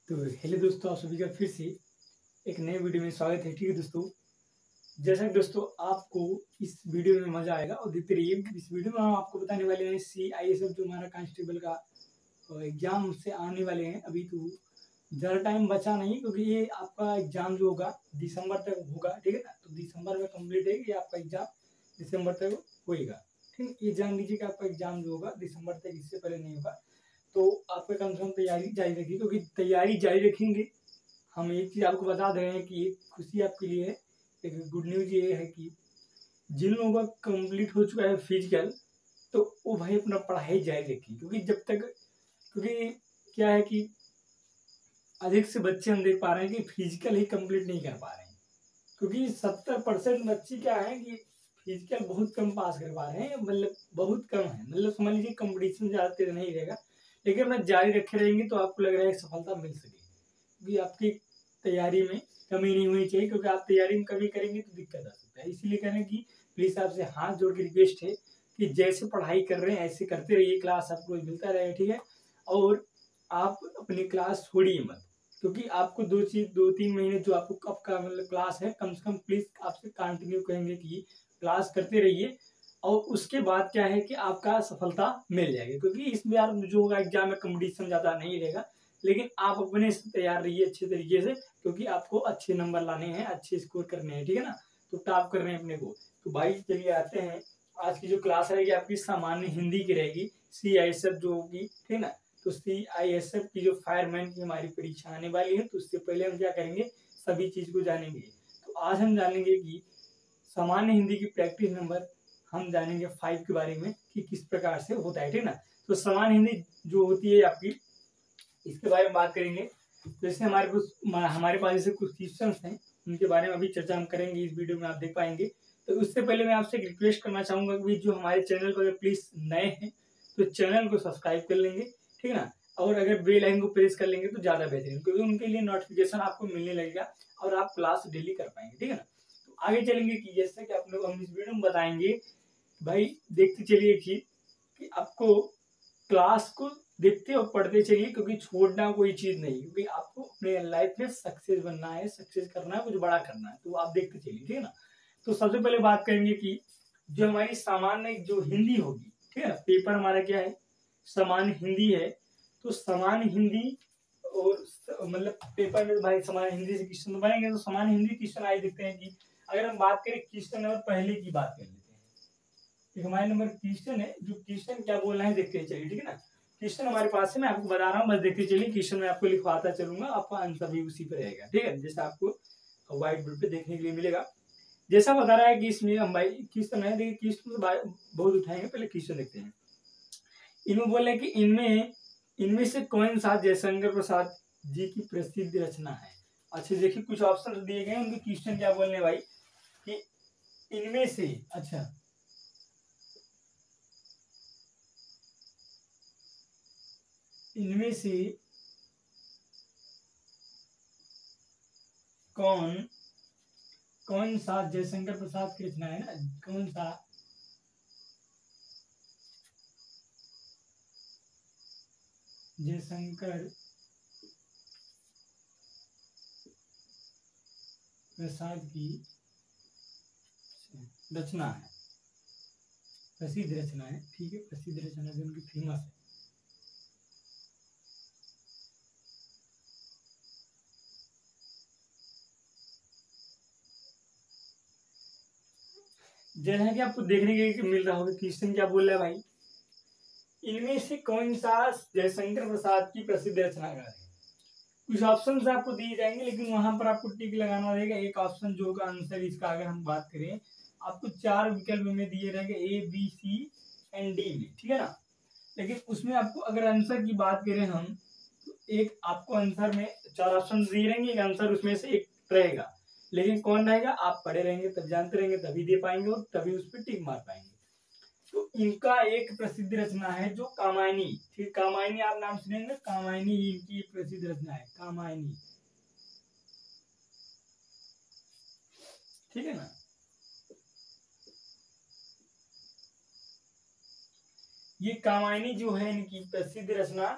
तो हेलो दोस्तों, आप सभी का फिर से एक नए वीडियो में स्वागत है। ठीक है दोस्तों, जैसा कि दोस्तों आपको इस वीडियो में मजा आएगा और देखते रहिए। इस वीडियो में हम आपको बताने वाले हैं CISF जो हमारा कांस्टेबल का एग्जाम से आने वाले हैं। अभी तो ज़्यादा टाइम बचा नहीं, क्योंकि ये आपका एग्जाम जो होगा दिसंबर तक होगा। ठीक है ना, तो दिसंबर में कंप्लीट है ये आपका एग्जाम, दिसंबर तक होएगा। ठीक है, ये जान लीजिए कि आपका एग्जाम जो होगा दिसंबर तक, इससे पहले नहीं होगा। तो आपका कम से कम तैयारी जारी रखिए, क्योंकि तैयारी जारी रखेंगे। हम एक चीज़ आपको बता दे रहे हैं कि एक खुशी आपके लिए है, एक गुड न्यूज़ ये है कि जिन लोगों का कंप्लीट हो चुका है फिजिकल, तो वो भाई अपना पढ़ाई जारी रखिए। क्योंकि जब तक, क्योंकि क्या है कि अधिक से बच्चे हम देख पा रहे हैं कि फिजिकल ही कंप्लीट नहीं कर पा रहे हैं। क्योंकि 70% बच्चे क्या है कि फिजिकल बहुत कम पास कर पा रहे हैं, मतलब बहुत कम है। मतलब समझ लीजिए कंपटीशन ज़्यादा तेज नहीं रहेगा, लेकिन अपना जारी रखे रहेंगे तो आपको लग रहा है सफलता मिल सकेगी। क्योंकि आपकी तैयारी में कमी नहीं होनी चाहिए, क्योंकि आप तैयारी में कमी करेंगे तो दिक्कत आ सकता है। इसीलिए कह रहे हैं कि प्लीज़ आपसे हाथ जोड़ के रिक्वेस्ट है कि जैसे पढ़ाई कर रहे हैं ऐसे करते रहिए, क्लास आपको मिलता रहेगा। ठीक है, और आप अपनी क्लास छोड़िए मत, क्योंकि आपको 2-3 महीने जो आपको कब का मतलब क्लास है, कम से कम प्लीज आपसे कंटिन्यू कहेंगे कि क्लास करते रहिए। और उसके बाद क्या है कि आपका सफलता मिल जाएगी। क्योंकि इस बार जो होगा एग्जाम में कंपटीशन ज़्यादा नहीं रहेगा, लेकिन आप अपने से तैयार रहिए अच्छे तरीके से, क्योंकि आपको अच्छे नंबर लाने हैं, अच्छे स्कोर करने हैं। ठीक है ना, तो टॉप करने हैं अपने को। तो भाई चलिए आते हैं, आज की जो क्लास रहेगी आपकी सामान्य हिंदी की रहेगी, CISF जो होगी। ठीक है ना, तो CISF की जो फायरमैन की हमारी परीक्षा आने वाली है, तो उससे पहले हम क्या करेंगे, सभी चीज को जानेंगे। तो आज हम जानेंगे कि सामान्य हिंदी की प्रैक्टिस नंबर, हम जानेंगे 5 के बारे में कि किस प्रकार से होता है। ठीक है ना, तो सामान्य हिंदी जो होती है आपकी, इसके बारे में बात करेंगे। जैसे हमारे पास जैसे कुछ क्वेश्चन हैं, उनके बारे में अभी चर्चा हम करेंगे इस वीडियो में, आप देख पाएंगे। तो उससे पहले मैं आपसे एक रिक्वेस्ट करना चाहूंगा कि जो हमारे चैनल पर प्लीज नए हैं तो चैनल को सब्सक्राइब कर लेंगे। ठीक है ना, और अगर बेल आइकन को प्रेस कर लेंगे तो ज्यादा बेहतरीन, क्योंकि उनके लिए नोटिफिकेशन आपको मिलने लगेगा और आप क्लास डेली कर पाएंगे। ठीक है ना, तो आगे चलेंगे कि जैसे कि आप लोग हम इस वीडियो में बताएंगे। भाई देखते चलिए कि आपको क्लास को देखते और पढ़ते चलिए, क्योंकि छोड़ना कोई चीज नहीं। क्योंकि आपको अपने लाइफ में सक्सेस बनना है, सक्सेस करना है, कुछ बड़ा करना है, तो आप देखते चलिए। ठीक है ना, तो सबसे पहले बात करेंगे कि जो हमारी सामान्य जो हिंदी होगी, ठीक है ना, पेपर हमारा क्या है, सामान्य हिंदी है। तो सामान्य हिंदी और मतलब पेपर में भाई सामान्य हिंदी से क्वेश्चन बनेंगे। तो सामान्य हिंदी क्वेश्चन आए देखते हैं कि अगर हम बात करें क्वेश्चन नंबर पहले की बात कर लेते हैं। एक हमारे नंबर क्वेश्चन है, जो क्वेश्चन क्या बोल रहे हैं देखते हैं चलिए। ठीक है ना, क्वेश्चन हमारे पास है, मैं आपको बता रहा हूँ, बस देखते चलिए। क्वेश्चन में आपको लिखवाता चलूंगा, आपका आंसर भी उसी पे रहेगा। ठीक है, जैसा आपको व्हाइट बोर्ड पे देखने के लिए मिलेगा। जैसा बता रहा है कि इसमें हम भाई क्वेश्चन है, देखिए क्वेश्चन बहुत उठाएंगे, पहले क्वेश्चन देखते हैं। इनमें बोल रहे हैं कि इनमें से कौन सा जयशंकर प्रसाद जी की प्रसिद्ध रचना है। अच्छा देखिए, कुछ ऑप्शन दिए गए, उनके क्वेश्चन क्या बोलने भाई कि इनमें से, अच्छा इनमें से कौन कौन सा जयशंकर प्रसाद की रचना है ना, कौन सा जयशंकर प्रसाद की रचना है, प्रसिद्ध रचना है। ठीक है, प्रसिद्ध रचना जो उनकी फेमस है। जैसा कि आपको देखने के मिल रहा होगा, क्वेश्चन क्या बोल रहा है भाई, इनमें से कौन सा जयशंकर प्रसाद की प्रसिद्ध रचनाकार है। कुछ ऑप्शन आपको दिए जाएंगे, लेकिन वहां पर आपको टिक लगाना रहेगा। एक ऑप्शन जो होगा आंसर इसका, अगर हम बात करें, आपको 4 विकल्प में दिए रहेंगे, A B C and D में। ठीक है ना, लेकिन उसमें आपको अगर आंसर की बात करें हम, तो एक आपको आंसर में 4 ऑप्शन दिए रहेंगे, एक आंसर उसमें से एक रहेगा। लेकिन कौन रहेगा, आप पढ़े रहेंगे तब जानते रहेंगे, तभी दे पाएंगे और तभी उस पर टिक मार पाएंगे। तो इनका एक प्रसिद्ध रचना है जो कामायनी। ठीक, कामायनी आप नाम सुनेंगे, कामायनी इनकी प्रसिद्ध रचना है, कामायनी। ठीक है ना, ये कामायनी जो है इनकी प्रसिद्ध रचना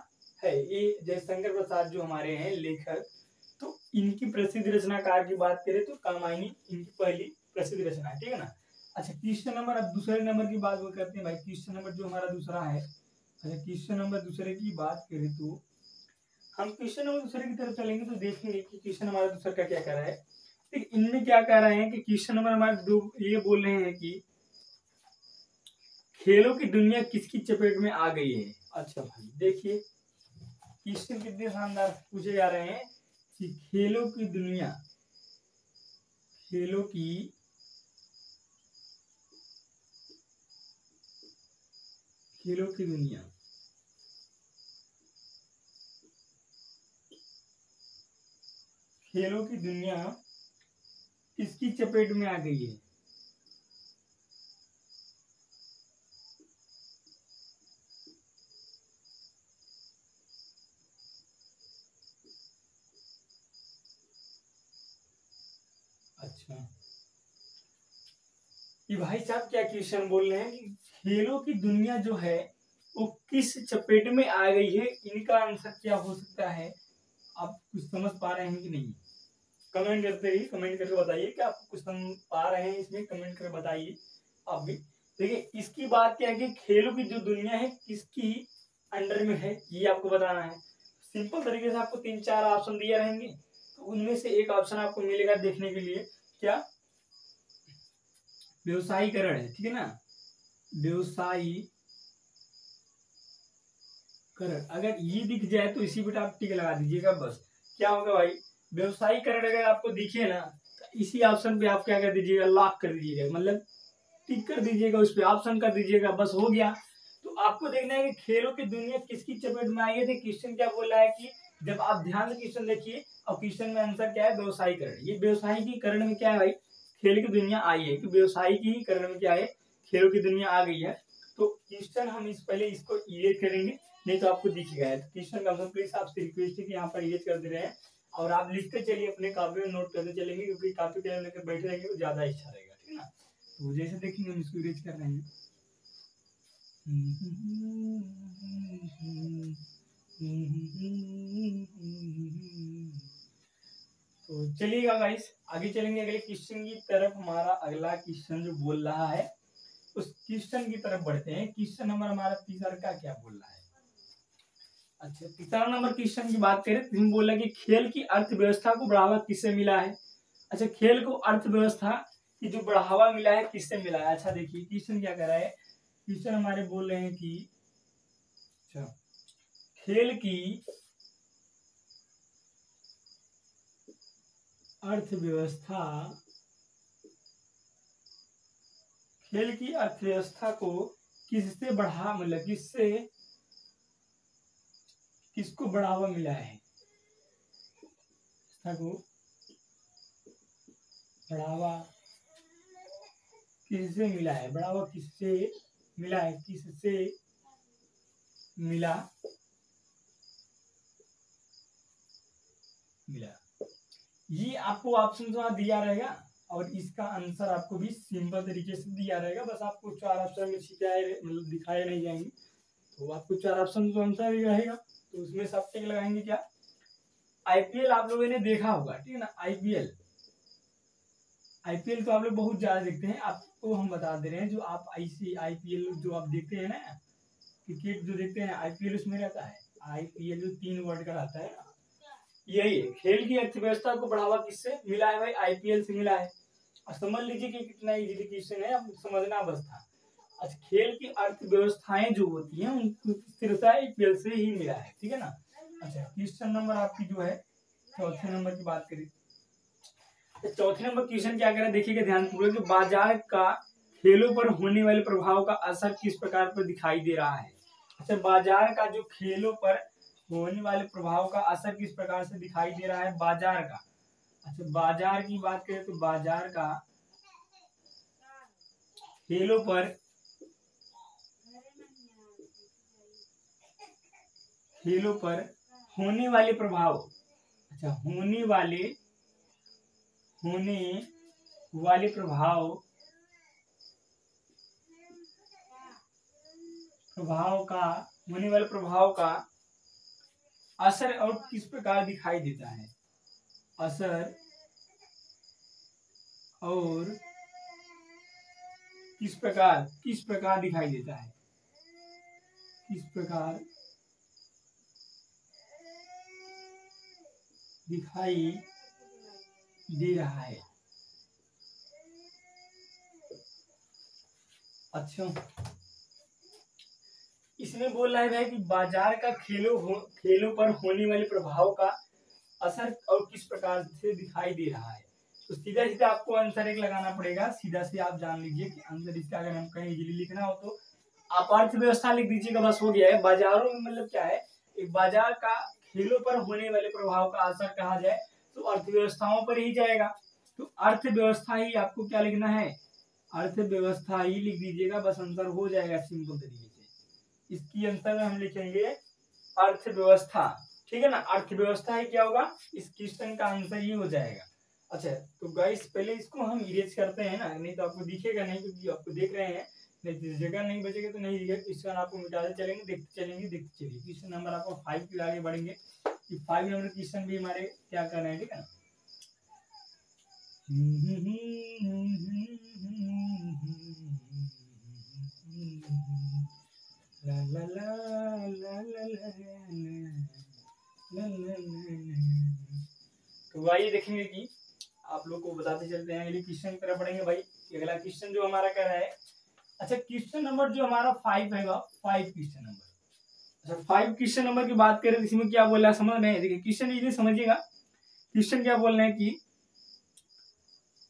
है, ये जयशंकर प्रसाद जो हमारे हैं लेखक, तो इनकी प्रसिद्ध रचनाकार की बात करें तो कामायनी इनकी पहली प्रसिद्ध रचना है, ठीक है ना। अच्छा क्वेश्चन नंबर, अब दूसरे नंबर की बात वो करते हैं भाई। क्वेश्चन नंबर जो हमारा दूसरा है, अच्छा क्वेश्चन नंबर दूसरे की बात करें तो हम क्वेश्चन नंबर दूसरे की तरफ चलेंगे तो देखेंगे कि क्वेश्चन हमारा दूसरा का क्या कह रहा है। ठीक, इनमें क्या कह रहे हैं कि क्वेश्चन नंबर हमारे दो ये बोल रहे हैं कि खेलों की दुनिया किसकी चपेट में आ गई है। अच्छा भाई देखिए क्वेश्चन कितने शानदार पूछे जा रहे हैं कि खेलों की दुनिया, खेलों की दुनिया खेलों की दुनिया किसकी चपेट में आ गई है। अच्छा कि भाई साहब क्या क्वेश्चन बोल रहे हैं कि खेलों की दुनिया जो है वो किस चपेट में आ गई है, इनका आंसर क्या हो सकता है। आप कुछ समझ पा रहे हैं कि नहीं, कमेंट करते ही कमेंट करके बताइए कि आप कुछ समझ पा रहे हैं इसमें, कमेंट करके बताइए आप भी। देखिए इसकी बात क्या है कि खेलों की जो दुनिया है किसकी अंडर में है ये आपको बताना है। सिंपल तरीके से आपको 3-4 ऑप्शन दिए रहेंगे, तो उनमें से एक ऑप्शन आपको मिलेगा देखने के लिए, क्या व्यवसायीकरण है, ठीक है ना, व्यवसायीकरण। अगर ये दिख जाए तो इसी पे आप टिक लगा दीजिएगा बस। क्या होगा भाई, व्यवसायीकरण अगर आपको दिखे ना तो इसी ऑप्शन पे आप क्या कर दीजिएगा, लॉक कर दीजिएगा, मतलब टिक कर दीजिएगा, उस पर ऑप्शन कर दीजिएगा, बस हो गया। तो आपको देखना है कि खेलों की दुनिया किसकी चपेट में आई है। तो क्वेश्चन क्या बोल रहा है कि जब आप ध्यान से क्वेश्चन देखिए और क्वेश्चन में आंसर क्या है, व्यवसायीकरण। ये व्यवसायीकरण में क्या है भाई, खेल की दुनिया आई है, कि व्यवसायीकरण में क्या है, खेलों की दुनिया आ गई है। तो क्वेश्चन हम इस पहले इसको इरेज करेंगे, नहीं तो आपको दिखेगा। तो क्वेश्चन का आंसर प्लीज आपसे रिक्वेस्ट है कि यहाँ पर इरेज कर दे रहे हैं और आप लिखते चलिए, अपने कॉपी में नोट करते चलेंगे, क्योंकि कॉपी पेन लेकर बैठे रहेंगे तो ज्यादा अच्छा रहेगा, ठीक है ना। तो जैसे देखेंगे हम इसको इरेज कर रहे हैं। तो चलिएगा गाइस आगे चलेंगे अगले क्वेश्चन की तरफ। हमारा अगला क्वेश्चन जो बोल रहा है उस क्वेश्चन की तरफ बढ़ते हैं। क्वेश्चन नंबर हमारा तीसरा का क्या बोल रहा है। अच्छा तीसरा नंबर क्वेश्चन की बात करें तो बोला कि खेल की अर्थव्यवस्था को बढ़ावा किससे मिला है। अच्छा खेल को अर्थव्यवस्था की जो बढ़ावा मिला है किससे मिला है। अच्छा देखिए क्वेश्चन क्या कर रहा है, क्वेश्चन हमारे बोल रहे हैं कि अच्छा खेल की अर्थव्यवस्था, खेल की अर्थव्यवस्था को किससे बढ़ा, मतलब किसको बढ़ावा मिला है, को बढ़ावा किससे मिला है, बढ़ावा किससे मिला है, किससे मिला ये आपको ऑप्शन जो दिया रहेगा और इसका आंसर आपको भी सिंपल तरीके से दिया रहेगा। बस आपको 4 ऑप्शन में छिपाए मतलब दिखाए नहीं जाएंगे, तो आपको 4 ऑप्शन जो आंसर रहेगा तो उसमें सब टिक लगाएंगे। क्या आईपीएल आप लोगों ने देखा होगा, ठीक है ना। आईपीएल तो आप लोग बहुत ज्यादा देखते हैं, आपको हम बता दे रहे हैं जो आप आईपीएल जो आप देखते हैं ना, क्रिकेट जो देखते हैं आईपीएल उसमें रहता है। आईपीएल जो 3 वर्ड का रहता है, यही है खेल की अर्थव्यवस्था को बढ़ावा किससे मिला है भाई, आईपीएल से मिला है। और समझ लीजिए कि कितना इजी क्वेश्चन है, आपको समझना बस था। अच्छा खेल की अर्थव्यवस्थाएं जो होती हैं उनको स्थिरता आईपीएल से ही मिला है, ठीक है ना। अच्छा क्वेश्चन नंबर आपकी जो है चौथे नंबर की बात करें तो चौथे नंबर क्वेश्चन क्या करें, देखिएगा ध्यानपूर्वक, बाजार का खेलों पर होने वाले प्रभाव का असर किस प्रकार पर दिखाई दे रहा है। अच्छा बाजार का जो खेलों पर होने वाले प्रभाव का असर किस प्रकार से दिखाई दे रहा है, बाजार का। अच्छा बाजार की बात करें तो बाजार का खेलों पर होने वाले प्रभाव, अच्छा होने वाले प्रभाव का होने वाले प्रभाव का असर और किस प्रकार दिखाई देता है, असर और किस प्रकार दिखाई देता है, किस प्रकार दिखाई दे रहा है। अच्छा, इसमें बोल रहा है भाई कि बाजार का खेलों पर होने वाले प्रभाव का असर और किस प्रकार से दिखाई दे रहा है। तो सीधा सीधा आपको आंसर एक लगाना पड़ेगा, सीधा से आप जान लीजिए कि आंसर इसका अगर हम कहीं इजीली लिखना हो तो आप अर्थव्यवस्था लिख दीजिएगा, बस हो गया है। बाजारों में मतलब क्या है, एक बाजार का खेलों पर होने वाले प्रभाव का असर कहा जाए तो अर्थव्यवस्थाओं पर ही जाएगा। तो अर्थव्यवस्था ही आपको क्या लिखना है, अर्थव्यवस्था ही लिख दीजिएगा, बस आंसर हो जाएगा सिंपल तरीके से। इसकी आंसर हम लिखेंगे अर्थव्यवस्था, ठीक है ना। अर्थव्यवस्था ही क्या होगा, इस क्वेश्चन का आंसर ही हो जाएगा। अच्छा, तो गाइस पहले इसको हम इरेज करते हैं ना, नहीं तो आपको दिखेगा नहीं, क्योंकि आपको देख रहे हैं नहीं, जगह नहीं बचेगा तो नहीं दिखेगा। क्वेश्चन आपको मिटाते चलेंगे, देखते चलेंगे। क्वेश्चन नंबर आपको 5 के आगे बढ़ेंगे। 5 नंबर क्वेश्चन भी हमारे क्या कर रहे हैं, ठीक है ना। ला ला ला ला ला ला ला तो आइए देखेंगे कि आप लोग को बताते चलते हैं। अगले क्वेश्चन की तरफ बढ़ेंगे भाई। अगला क्वेश्चन जो हमारा कह रहा है, अच्छा क्वेश्चन नंबर जो हमारा 5 है, 5 क्वेश्चन नंबर। अच्छा 5 क्वेश्चन नंबर की बात करें तो इसमें क्या बोल रहा है समझ में, देखिए क्वेश्चन इजीली समझिएगा। क्वेश्चन क्या बोल रहे हैं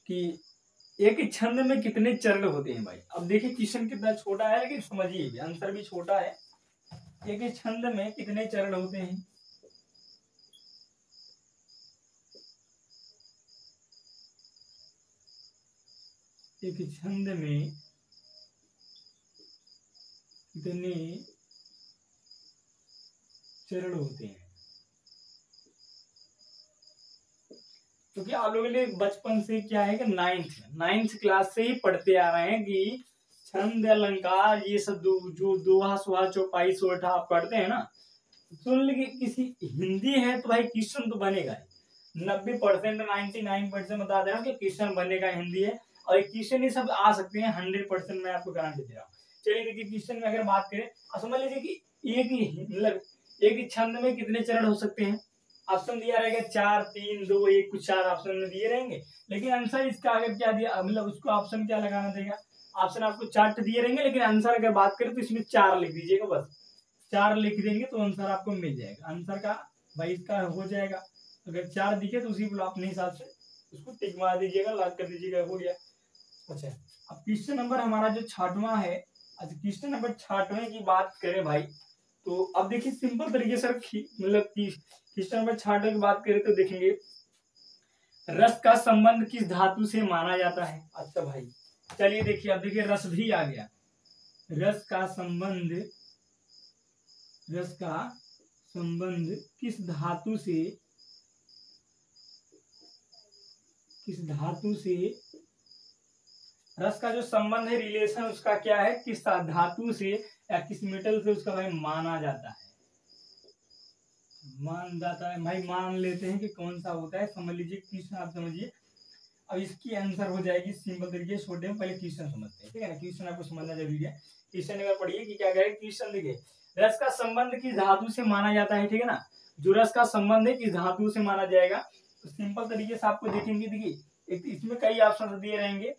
कि एक छंद में कितने चरण होते हैं भाई। अब देखिए क्वेश्चन कितना छोटा है, लेकिन समझिए आंसर भी छोटा है। एक छंद में कितने चरण होते हैं, एक छंद में कितने चरण होते हैं। क्योंकि आप लोगों ने बचपन से क्या है कि नाइन्थ क्लास से ही पढ़ते आ रहे हैं कि छंद अलंकार ये सब जो दोहा सोहा चौपाई सोठा आप पढ़ते हैं ना। सुन लीजिए किसी हिंदी है तो भाई क्वेश्चन तो बनेगा ही। 90% 99% बता दे रहा हूँ कि क्वेश्चन बनेगा हिंदी है, और क्वेश्चन ये सब आ सकते हैं 100% मैं आपको गारंटी दे रहा हूँ। चलिए देखिए क्वेश्चन में अगर बात करें, समझ लीजिए कि एक ही मतलब एक ही छंद में कितने चरण हो सकते हैं। ऑप्शन दिया रहेगा 4 3 2 1, कुछ 4 ऑप्शन में दिए रहेंगे, लेकिन आंसर इसका अगर क्या दिया, मतलब उसको ऑप्शन क्या लगाना देगा। ऑप्शन आपको 4 दिए रहेंगे, लेकिन आंसर अगर बात करें तो इसमें 4 लिख दीजिएगा, बस 4 लिख देंगे तो आंसर आपको मिल जाएगा। आंसर का भाई इसका हो जाएगा, अगर 4 दिखे तो उसी अपने हिसाब से उसको टिक मार दीजिएगा, लॉक कर दीजिएगा, हो गया। अच्छा अब क्वेश्चन नंबर हमारा जो 6वां है। अच्छा क्वेश्चन नंबर 6वें की बात करें भाई, तो अब देखिए सिंपल तरीके से मतलब क्वेश्चन नंबर 6 की बात करें तो देखेंगे रस का संबंध किस धातु से माना जाता है। अच्छा भाई चलिए देखिए, अब देखिए रस भी आ गया। रस का संबंध किस धातु से रस का जो संबंध है, रिलेशन उसका क्या है, किस धातु से या किस मेटल से उसका भाई माना जाता है, भाई मान लेते हैं कि कौन सा होता है। समझ लीजिए क्वेश्चन आप समझिए, अब इसकी आंसर हो जाएगी सिंपल तरीके से। छोटे में पहले क्वेश्चन समझते हैं, ठीक है ना। क्वेश्चन आपको समझना जरूरी है। क्वेश्चन अगर पढ़िए कि क्या कहे क्वेश्चन, देखिए रस का संबंध किस धातु से माना जाता है, ठीक है ना। जो रस का संबंध है किस धातु से माना जाएगा, तो सिंपल तरीके से आपको देखेंगे। देखिए एक इसमें कई ऑप्शन दिए रहेंगे,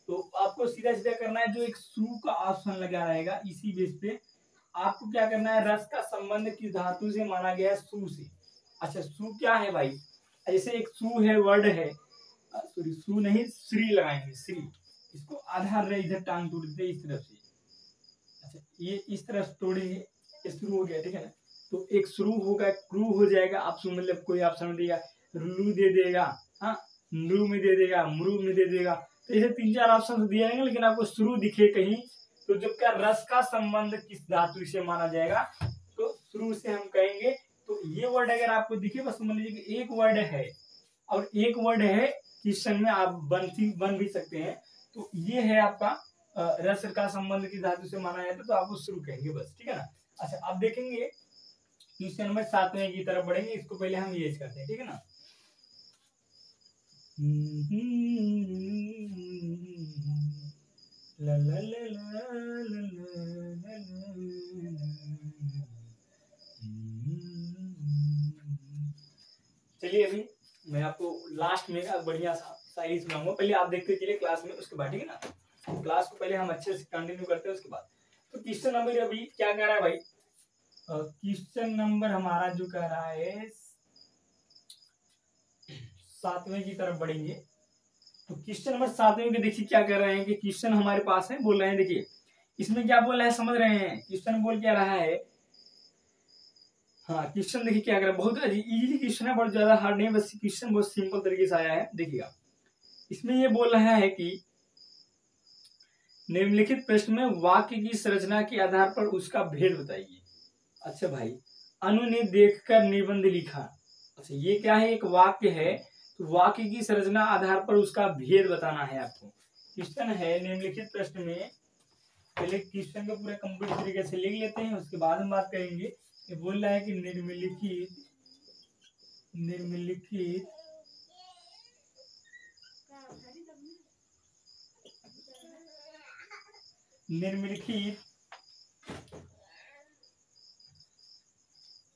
तो आपको सीधा सीधा करना है, जो एक सू का ऑप्शन लगा रहेगा इसी बेस पे आपको क्या करना है, रस का संबंध किस धातु से माना गया है, सू से। अच्छा सू क्या है भाई, जैसे एक सू है, वर्ड है, सॉरी सू नहीं श्री लगाएंगे, श्री। इसको आधार रहे इधर टांग तोड़ देते इस तरफ से। अच्छा ये इस तरफ तोड़ेंगे, ये शुरू हो गया, ठीक है ना। तो एक शुरू होगा, क्रू हो जाएगा। आप मतलब कोई ऑप्शन देगा, लू दे देगा, हाँ नू में दे देगा, मरू में दे देगा। तो ऐसे 3-4 ऑप्शन दिए जाएंगे, लेकिन आपको शुरू दिखे कहीं तो जब क्या रस का संबंध किस धातु से माना जाएगा, तो शुरू से हम कहेंगे। तो ये वर्ड अगर आपको दिखे, बस समझ लीजिए कि एक वर्ड है और एक वर्ड है क्वेश्चन में, आप बन भी सकते हैं। तो ये है आपका रस का संबंध की धातु से माना जाता है, तो आप शुरू कहेंगे बस, ठीक है ना। अच्छा अब देखेंगे क्वेश्चन नंबर 7वें की तरफ बढ़ेंगे। इसको पहले हम ये करते हैं, ठीक है ना। ला ला ला ला ला ला ला। चलिए अभी मैं आपको लास्ट में बढ़िया सा शायरी सुनाऊंगा। पहले आप देखते चलिए क्लास में, उसके बाद, ठीक है ना। क्लास को पहले हम अच्छे से कंटिन्यू करते हैं, उसके बाद। तो क्वेश्चन नंबर अभी क्या कह रहा है भाई, क्वेश्चन नंबर हमारा जो कह रहा है 7वें की तरफ बढ़ेंगे। तो क्वेश्चन नंबर 7वें के देखिए क्या कर रहे हैं कि क्वेश्चन हमारे पास है, बोल रहे हैं, देखिए इसमें क्या बोल रहा है, समझ रहे हैं। क्वेश्चन बोल क्या रहा है, हाँ क्वेश्चन देखिए क्या कर रहा है, बहुत इजी क्वेश्चन है, बहुत ज्यादा हार्ड नहीं है, बस क्वेश्चन बहुत सिंपल तरीके से आया है। देखिएगा इसमें ये बोल रहा है कि निम्नलिखित प्रश्न में वाक्य की संरचना के आधार पर उसका भेद बताइए। अच्छा भाई, अनु ने देखकर निबंध लिखा। अच्छा ये क्या है, एक वाक्य है, तो वाक्य की संरचना आधार पर उसका भेद बताना है आपको। क्वेश्चन है निम्नलिखित प्रश्न में, पहले क्वेश्चन को पूरा कंप्लीट तरीके से लिख लेते हैं, उसके बाद हम बात करेंगे। ये बोल रहा है कि निम्नलिखित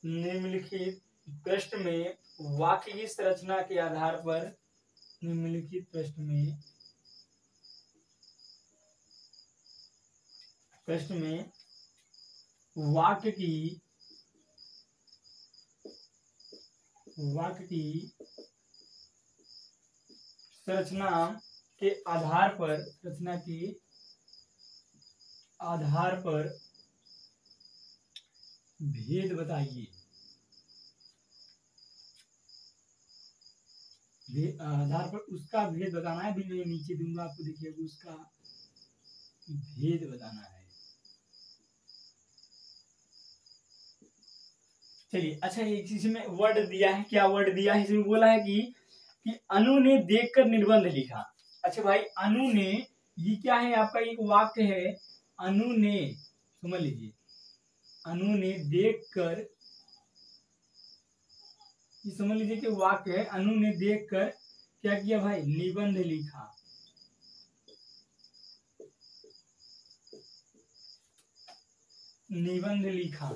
निम्नलिखित प्रश्न में वाक्य की संरचना के आधार पर, निम्नलिखित प्रश्न में वाक्य की संरचना के आधार पर भेद बताइए। आधार पर उसका भेद बताना है, भी मैं नीचे दूंगा आपको, देखिए उसका भेद बताना है। चलिए अच्छा, एक इसमें वर्ड दिया है, क्या वर्ड दिया है, इसमें बोला है कि अनु ने देखकर निबंध लिखा। अच्छा भाई, अनु ने, ये क्या है आपका, एक वाक्य है, अनु ने, समझ लीजिए, अनु ने देखकर, ये समझ लीजिए कि वाक्य है, अनु ने देखकर क्या किया भाई, निबंध लिखा। निबंध लिखा।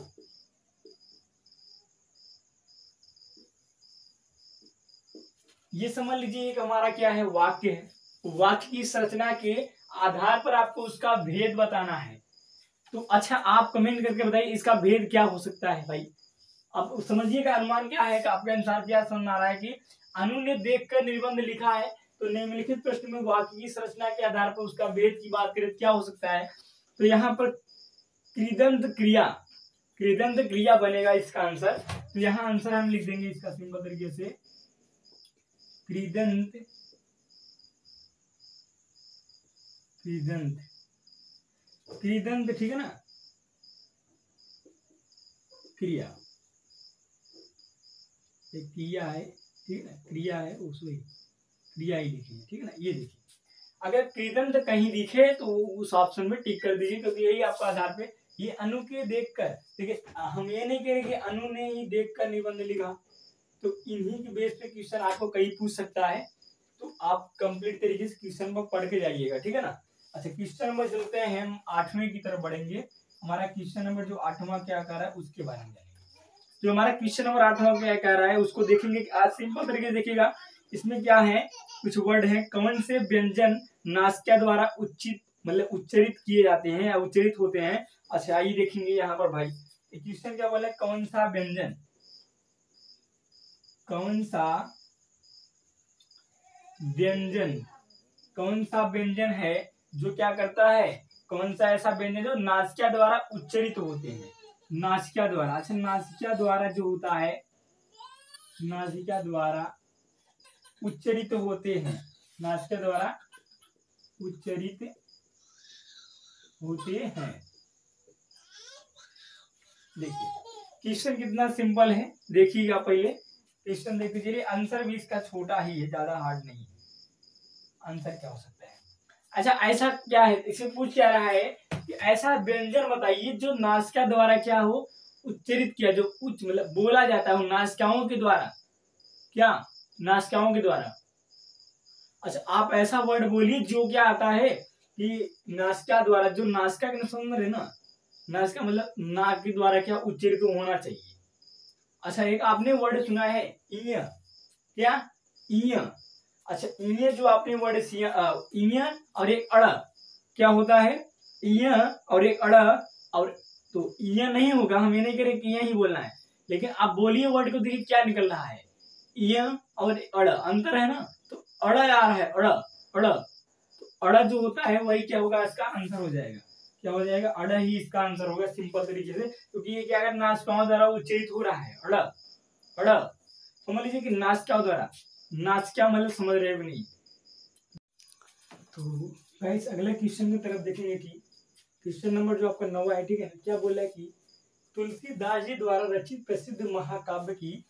ये समझ लीजिए एक हमारा क्या है, वाक्य है। वाक्य की संरचना के आधार पर आपको उसका भेद बताना है। तो अच्छा आप कमेंट करके बताइए इसका भेद क्या हो सकता है भाई। अब समझिएगा अनुमान क्या है, आपके अनुसार क्या समझ आ रहा है कि अनु ने देखकर निबंध लिखा है, तो निम्नलिखित प्रश्न में वाक्य की संरचना के आधार पर उसका भेद की बात करें क्या हो सकता है। तो यहाँ पर कृदंत क्रिया बनेगा इसका आंसर। तो यहाँ आंसर हम लिख देंगे इसका सिंपल तरीके से, कृदंत ठीक है ना, क्रिया, एक क्रिया है, ठीक है ना, क्रिया है, उसमें क्रिया ही लिखिए, ठीक है ना। ये देखिए अगर कृदंत कहीं दिखे तो उस ऑप्शन में टिक कर दीजिए, क्योंकि यही आपका आधार पे, ये अनु के देखकर, देखिए हम ये नहीं कह रहे कि अनु ने ही देखकर निबंध लिखा, तो इन्हीं के बेस पे क्वेश्चन आपको कहीं पूछ सकता है। तो आप कंप्लीट तरीके से क्वेश्चन को पढ़ के जाइएगा, ठीक है ना। अच्छा क्वेश्चन नंबर चलते हैं, हम 8वें की तरफ बढ़ेंगे। हमारा क्वेश्चन नंबर जो 8वां क्या कह रहा है उसके बारे में जानेंगे। जो हमारा क्वेश्चन नंबर 8वां क्या कह रहा है उसको देखेंगे। आज सिंपल तरीके से देखिएगा, इसमें क्या है, कुछ वर्ड है, कौन से व्यंजन नासिका द्वारा उच्चरित किए जाते हैं या उच्चरित होते हैं। अच्छा आइए देखेंगे यहाँ पर भाई, क्वेश्चन क्या बोला, कौन सा व्यंजन है जो क्या करता है, कौन सा ऐसा व्यंजन जो नासिका द्वारा उच्चरित होते हैं। नासिका द्वारा, अच्छा नासिका द्वारा जो होता है, नासिका द्वारा उच्चरित होते हैं, नासिका द्वारा उच्चरित होते हैं। देखिए क्वेश्चन कितना सिंपल है, देखिएगा पहले क्वेश्चन देख लीजिए। आंसर भी इसका छोटा ही है, ज्यादा हार्ड नहीं है। आंसर क्या हो सकता है, अच्छा ऐसा क्या है, इसे पूछ क्या रहा है कि ऐसा व्यंजन बताइए जो नासिका द्वारा क्या हो, उच्चरित किया, जो उच्च मतलब बोला जाता है नासिकाओं के द्वारा, क्या नासिकाओं के द्वारा। अच्छा आप ऐसा वर्ड बोलिए जो क्या आता है कि नासिका द्वारा, जो नासिका के समझ है ना, नासिका मतलब नाक के द्वारा क्या उच्चरित होना चाहिए। अच्छा एक आपने वर्ड सुना है इय, क्या इय। अच्छा इय जो आपने वर्ड इय और एक अड़, क्या होता है इय और एक अड़, और तो इय नहीं होगा, हम ये नहीं करें कि इय ही बोलना है, लेकिन आप बोलिए वर्ड को, देखिए क्या निकल रहा है, इय और अड़, अंतर है ना, तो अड़ आ रहा है, अड़ अड़, तो अड़ जो होता है वही क्या होगा, इसका आंसर हो जाएगा, क्या हो जाएगा, अड़ ही इसका आंसर होगा सिंपल तरीके से, क्योंकि ये क्या अगर नासिकाओं द्वारा उच्चरित हो रहा है, अड़ अड़, समझ लीजिए कि नासिकाओं द्वारा, नासिका मतलब समझ रहे हो नहीं। तो गाइस अगले क्वेश्चन की तरफ देखेंगे कि क्वेश्चन नंबर जो आपका 9 है, ठीक है, क्या बोल रहा है कि तुलसीदास जी द्वारा रचित प्रसिद्ध महाकाव्य की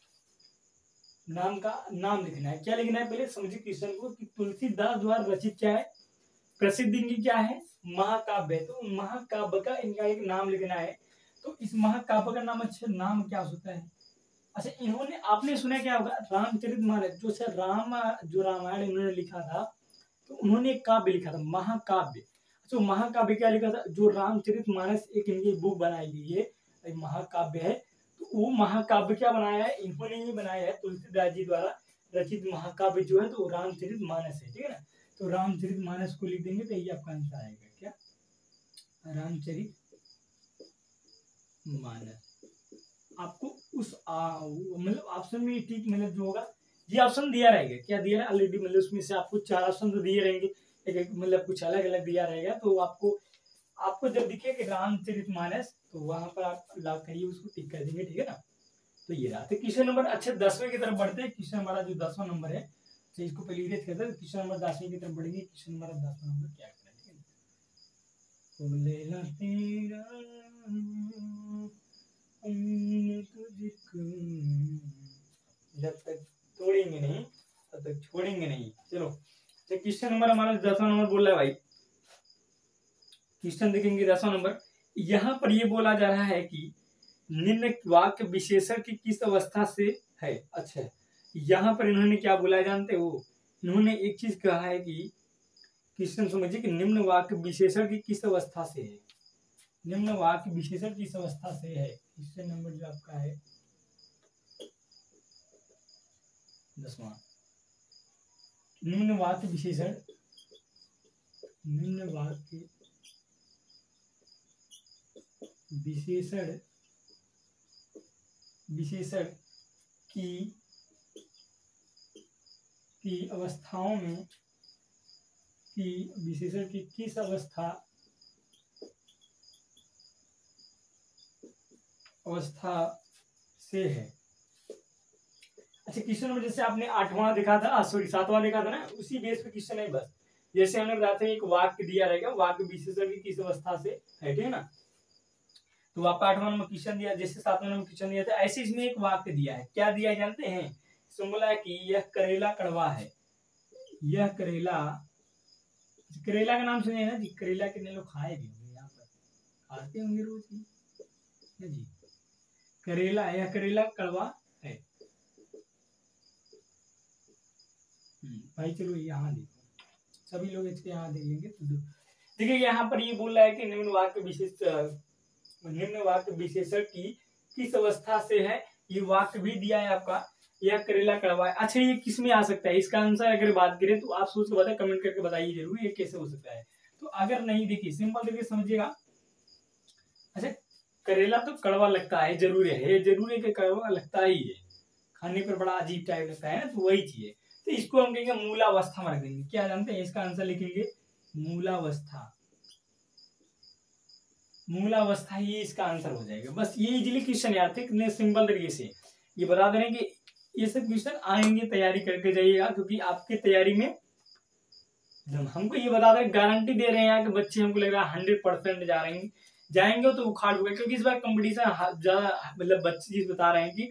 नाम का नाम लिखना है। क्या लिखना है, पहले समझिए क्वेश्चन को कि तुलसीदास द्वारा रचित क्या है, प्रसिद्ध इनकी क्या है, महाकाव्य है, तो महाकाव्य का इनका एक नाम लिखना है। तो इस महाकाव्य का नाम अच्छा नाम क्या हो सकता है। अच्छा इन्होंने, आपने सुना क्या होगा, रामचरितमानस, जो सर राम जो रामायण इन्होंने लिखा था, तो उन्होंने एक काव्य लिखा था महाकाव्य। तो महाकाव्य क्या लिखा था, जो रामचरितमानस एक इनकी बुक बनाई गई है, एक महाकाव्य है, तो वो महाकाव्य क्या बनाया है, इन्होंने ही बनाया है, तुलसीदास जी द्वारा रचित महाकाव्य जो है तो रामचरितमानस है, ठीक है ना। तो रामचरितमानस को लिख देंगे तो ये आपका आंसर आएगा, क्या रामचरितमानस। आपको उस मतलब ऑप्शन में ठीक मतलब जो होगा ये ऑप्शन दिया रहेगा, क्या दिया है ऑलरेडी, मतलब उसमें से आपको 4 ऑप्शन तो दिए रहेंगे, एक मतलब कुछ अलग अलग दिया रहेगा, तो आपको जब दिखे कि रामचरितमानस, तो वहां पर आप लॉक करिए, उसको टिक कर देंगे, ठीक है ना। तो ये रहा, तो क्वेश्चन नंबर अच्छा 10वें की तरफ बढ़ते हैं। क्वेश्चन हमारा जो 10वां नंबर है, तो इसको पहले इरेज करते हैं, क्वेश्चन नंबर 10वें की तरफ बढ़ेंगे। क्वेश्चन नंबर 10वां नंबर क्या है, ठीक है, जब तक तोड़ेंगे नहीं तब तक छोड़ेंगे नहीं। चलो क्वेश्चन नंबर हमारा 10वां नंबर बोल रहा है भाई, क्वेश्चन देखेंगे 10वां नंबर। यहाँ पर ये बोला जा रहा है कि निम्न वाक्य विशेषण की किस अवस्था से है। अच्छा यहाँ पर इन्होंने क्या बोला है जानते हो, इन्होंने एक चीज कहा है कि क्वेश्चन समझिए कि निम्न वाक्य विशेषण की किस अवस्था से है, निम्न वाक्य विशेषण किस अवस्था से है। क्वेश्चन नंबर जो आपका है 10वां, निम्न वाक्य विशेषण, निम्न वाक्य विशेषण, विशेषण की अवस्थाओं में, की विशेषण की किस अवस्था से है। अच्छा क्वेश्चन नंबर जैसे आपने 8वां देखा था, सॉरी 7वां देखा था ना, उसी बेस पे क्वेश्चन है बस। जैसे हमने बताते हैं एक वाक्य दिया रहेगा, वाक्य विशेषण की किस अवस्था से है, ठीक है ना। तो आपका 8वां नंबर क्वेश्चन दिया, जैसे 7वां नंबर क्वेश्चन दिया था, ऐसे इसमें एक वाक्य दिया है, क्या दिया जानते हैं, बोला है कि यह करेला कड़वा है, यह करेला, करेला का नाम सुने ना जी, करेला कितने लोग खाए भी होंगे, यहाँ पर खाते होंगे रोज ही जी, करेला, यह करेला कड़वा है। भाई चलो यहाँ देखो, सभी लोग इसके यहाँ देखेंगे तो देखिए यहाँ पर ये बोल रहा है कि निम्न वाक्य विशेष, निम्न वाक्य विशेषण की किस अवस्था से है। ये वाक्य भी दिया है आपका, यह करेला कड़वा है। अच्छा ये किस में आ सकता है, इसका आंसर अगर बात करें तो आप सोच के बताए, कमेंट करके बताइए जरूर ये कैसे हो सकता है। तो अगर नहीं देखिए सिंपल तरीके समझिएगा। अच्छा करेला तो कड़वा लगता है, जरूर है कि कड़वा लगता ही है, खाने पर बड़ा अजीब टाइप लगता है ना, तो वही चीज है। तो इसको हम कहेंगे मूलावस्था में रख देंगे, क्या जानते हैं इसका आंसर लिखेंगे मूलावस्था, मूलावस्था ही इसका आंसर हो जाएगा। बस ये इजीली क्वेश्चन याद थे, कितने सिंपल तरीके से ये बता दे रहे हैं कि ये सब क्वेश्चन आएंगे, तैयारी करके जाइएगा, क्योंकि आपकी तैयारी में हमको ये बता रहे, गारंटी दे रहे हैं कि बच्चे हमको लग रहा है 100% जाएंगे तो उखाड़ होगा, क्योंकि इस बार कंपटीशन ज्यादा, मतलब बच्चे चीज बता रहे हैं कि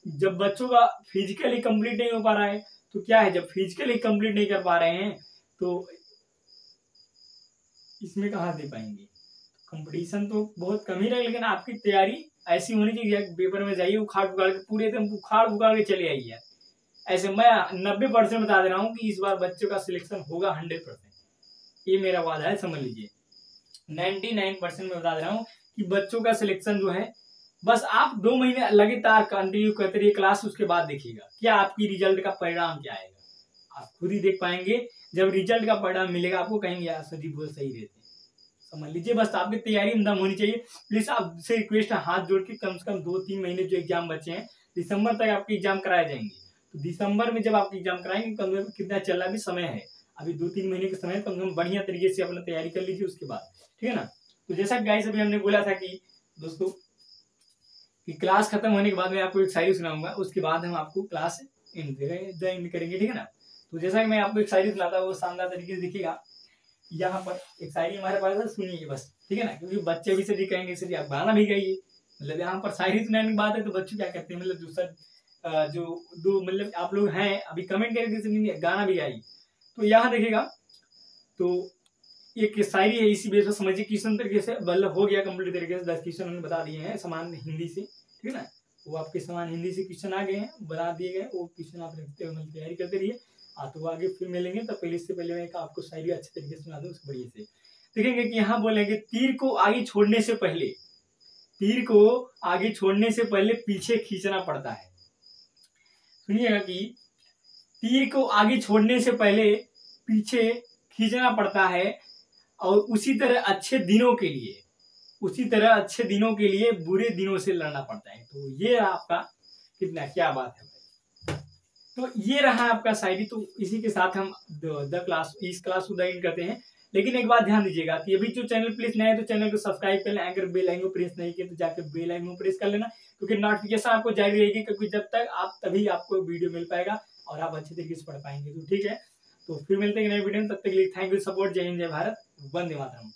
जब बच्चों का फिजिकली कंप्लीट नहीं हो पा रहा है, तो क्या है, जब फिजिकली कंप्लीट नहीं कर पा रहे हैं तो इसमें कहाँ दे पाएंगे। कंपटीशन तो बहुत कम ही रहे, लेकिन आपकी तैयारी ऐसी होनी चाहिए कि पेपर में जाइए उखाड़ पुखाड़ के, पूरे एकदम उखाड़ पुखाड़ के चले आइए। ऐसे मैं 90% बता दे रहा हूँ कि इस बार बच्चों का सिलेक्शन होगा 100%, ये मेरा वादा है, समझ लीजिए। 99% में बता दे रहा हूँ कि बच्चों का सिलेक्शन जो है, बस आप 2 महीने लगातार कंटिन्यू करते रहिए क्लास, उसके बाद देखिएगा क्या आपकी रिजल्ट का परिणाम क्या आएगा। आप खुद ही देख पाएंगे, जब रिजल्ट का परिणाम मिलेगा आपको कहेंगे यार सर जी बहुत सही रहते हैं। समझ लीजिए, बस आपकी तैयारी में दम होनी चाहिए। प्लीज आपसे रिक्वेस्ट है, हाथ जोड़ के कम से कम 2-3 महीने जो एग्जाम बचे हैं, दिसंबर तक आपके एग्जाम कराए जाएंगे। तो दिसंबर में जब आप एग्जाम कराएंगे, कम से कम कितना चल रहा, भी समय है अभी 2-3 महीने का समय, कम से कम बढ़िया तरीके से अपना तैयारी कर लीजिए उसके बाद, ठीक है ना। तो जैसा गाइस अभी हमने बोला था कि दोस्तों कि क्लास खत्म होने के बाद मैं आपको एक शायरी सुनाऊंगा, उसके बाद हम आपको क्लास एंड करेंगे, ठीक है ना। तो जैसा कि मैं आपको एक शायरी सुनाता हूँ, वो शानदार तरीके से देखिएगा। यहाँ पर एक शायरी हमारे पास है, सुनिए बस, ठीक है ना, क्योंकि बच्चे भी सर कहेंगे सर आप गाना भी गाइए। मतलब यहाँ पर शायरी सुनाने की बात है तो बच्चे क्या कहते हैं, मतलब जो सर जो दो मतलब आप लोग हैं अभी कमेंट करके गाना भी गाइए। तो यहाँ देखिएगा, तो एक शायरी है, इसी बेस पर समझिए क्वेश्चन तरीके से, मतलब हो गया कंप्लीट तरीके से, 10 क्वेश्चन उन्होंने बता दिए हैं समान हिंदी से, ठीक है ना। वो आपके समान हिंदी से क्वेश्चन आ गए हैं, बता दिए गए, वो क्वेश्चन आप रखते हुए मतलब तैयारी करते रहिए। तो आगे फिर मिलेंगे, तो पहले इससे पहले मैं आपको शायरी अच्छे तरीके से सुना दूं उस बढ़िया से। देखेंगे कि यहाँ बोलेंगे, तीर को आगे छोड़ने से पहले, तीर को आगे छोड़ने से पहले पीछे खींचना पड़ता है। सुनिएगा कि तीर को आगे छोड़ने से पहले पीछे खींचना पड़ता है, और उसी तरह अच्छे दिनों के लिए, उसी तरह अच्छे दिनों के लिए बुरे दिनों से लड़ना पड़ता है। तो ये रहा आपका, कितना क्या बात है भाई। तो ये रहा आपका शायरी। तो इसी के साथ हम इस क्लास को एंड करते हैं। लेकिन एक बात ध्यान दीजिएगा कि अभी जो चैनल प्लीज नए तो चैनल को सब्सक्राइब कर लें, अगर बेल आइकन को प्रेस नहीं किया तो जाकर बेल आइकन को प्रेस कर लेना, क्योंकि नोटिफिकेशन आपको जारी रहेगी, क्योंकि जब तक आप तभी आपको वीडियो मिल पाएगा और आप अच्छे तरीके से पढ़ पाएंगे। तो ठीक है, तो फिर मिलते हैं नए वीडियो में, तब तक के लिए थैंक यू सपोर्ट। जय हिंद, जय भारत, वंदे मातरम।